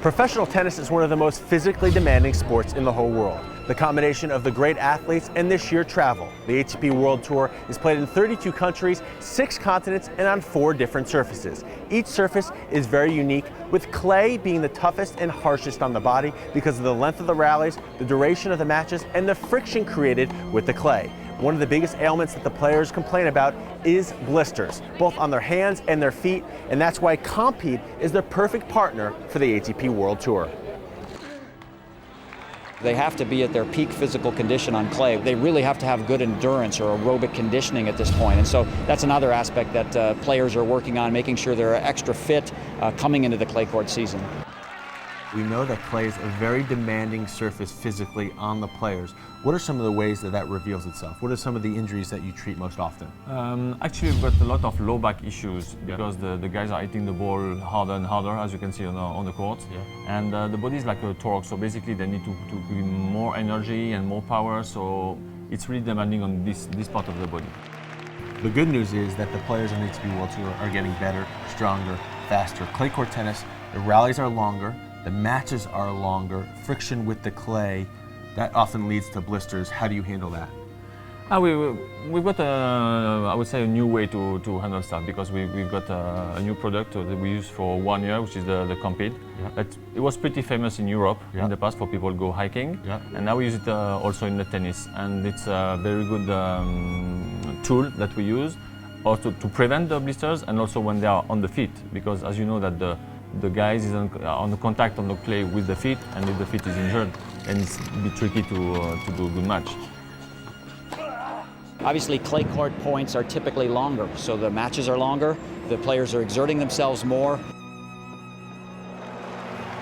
Professional tennis is one of the most physically demanding sports in the whole world. The combination of the great athletes and this year travel. The ATP World Tour is played in 32 countries, 6 continents, and on 4 different surfaces. Each surface is very unique, with clay being the toughest and harshest on the body because of the length of the rallies, the duration of the matches, and the friction created with the clay. One of the biggest ailments that the players complain about is blisters, both on their hands and their feet, and that's why Compeed is the perfect partner for the ATP World Tour. They have to be at their peak physical condition on clay. They really have to have good endurance or aerobic conditioning at this point. And so that's another aspect that players are working on, making sure they're extra fit coming into the clay court season. We know that clay is a very demanding surface physically on the players. What are some of the ways that that reveals itself? What are some of the injuries that you treat most often? Actually, we've got a lot of low back issues because the guys are hitting the ball harder and harder, as you can see on the court. Yeah. And the body is like a torque, so basically they need to give more energy and more power, so it's really demanding on this part of the body. The good news is that the players on the ATP World Tour are getting better, stronger, faster. Clay court tennis, the rallies are longer, the matches are longer, friction with the clay, that often leads to blisters. How do you handle that? We've got, I would say, a new way to handle stuff because we've got a new product that we use for 1 year, which is the Compeed. Yeah. It was pretty famous in Europe in the past for people who go hiking, and now we use it also in the tennis. And it's a very good tool that we use also to prevent the blisters and also when they are on the feet, because as you know that the guys is on the contact on the clay with the feet, and if the feet is injured, and it's a bit tricky to do a good match. Obviously, clay court points are typically longer, so the matches are longer, the players are exerting themselves more.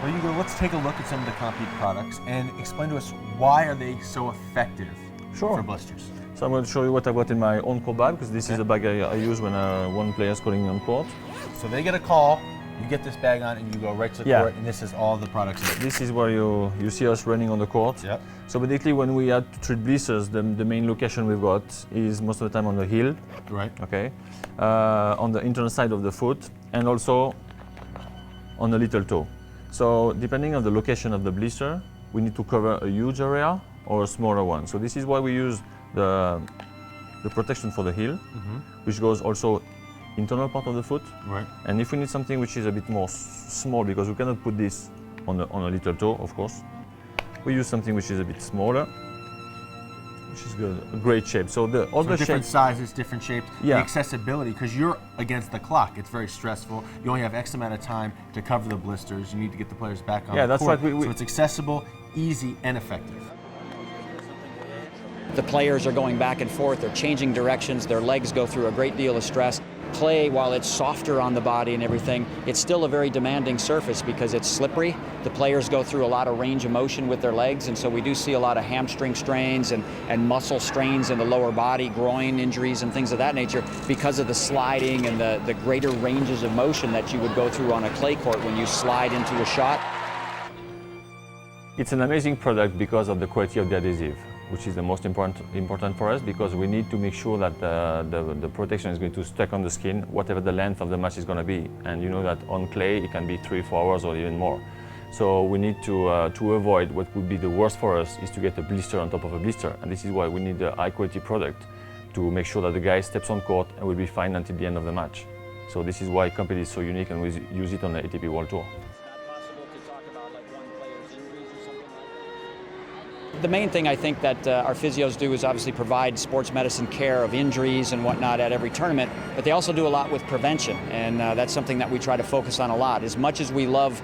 Well, Hugo, let's take a look at some of the Compeed products and explain to us why are they so effective for blisters. So I'm going to show you what I've got in my on-court bag, because this is a bag I use when one player is calling me on court. So they get a call, you get this bag on, and you go right to the court, and this is all the products. This is where you see us running on the court. Yep. So basically, when we had to treat blisters, the main location we've got is most of the time on the heel. Right. Okay. On the internal side of the foot, and also on the little toe. So depending on the location of the blister, we need to cover a huge area or a smaller one. So this is why we use the protection for the heel, which goes also internal part of the foot. Right. And if we need something which is a bit more small, because we cannot put this on a little toe, of course, we use something which is a bit smaller, which is good, a great shape. So all the different shapes, sizes, different shapes, the accessibility, because you're against the clock, it's very stressful. You only have X amount of time to cover the blisters. You need to get the players back on the that's court. right. So it's accessible, easy, and effective. The players are going back and forth, they're changing directions, their legs go through a great deal of stress. Clay, while it's softer on the body and everything, it's still a very demanding surface because it's slippery. The players go through a lot of range of motion with their legs, and so we do see a lot of hamstring strains and muscle strains in the lower body, groin injuries and things of that nature because of the sliding and the greater ranges of motion that you would go through on a clay court when you slide into a shot. It's an amazing product because of the quality of the adhesive, which is the most important for us, because we need to make sure that the protection is going to stick on the skin, whatever the length of the match is going to be. And you know that on clay it can be 3-4 hours or even more. So we need to avoid what would be the worst for us is to get a blister on top of a blister. And this is why we need a high quality product to make sure that the guy steps on court and will be fine until the end of the match. So this is why Compeed is so unique, and we use it on the ATP World Tour. The main thing I think that our physios do is obviously provide sports medicine care of injuries and whatnot at every tournament, but they also do a lot with prevention, and that's something that we try to focus on a lot. As much as we love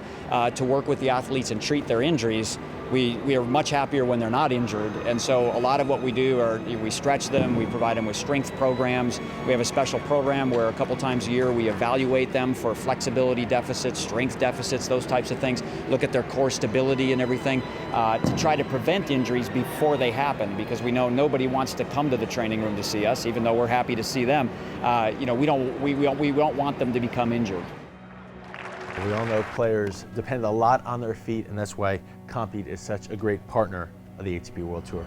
to work with the athletes and treat their injuries, we are much happier when they're not injured, and so a lot of what we do are we stretch them, we provide them with strength programs. We have a special program where a couple times a year we evaluate them for flexibility deficits, strength deficits, those types of things, look at their core stability and everything to try to prevent injuries before they happen, because we know nobody wants to come to the training room to see us, even though we're happy to see them. We don't want them to become injured. We all know players depend a lot on their feet, and that's why Compeed is such a great partner of the ATP World Tour.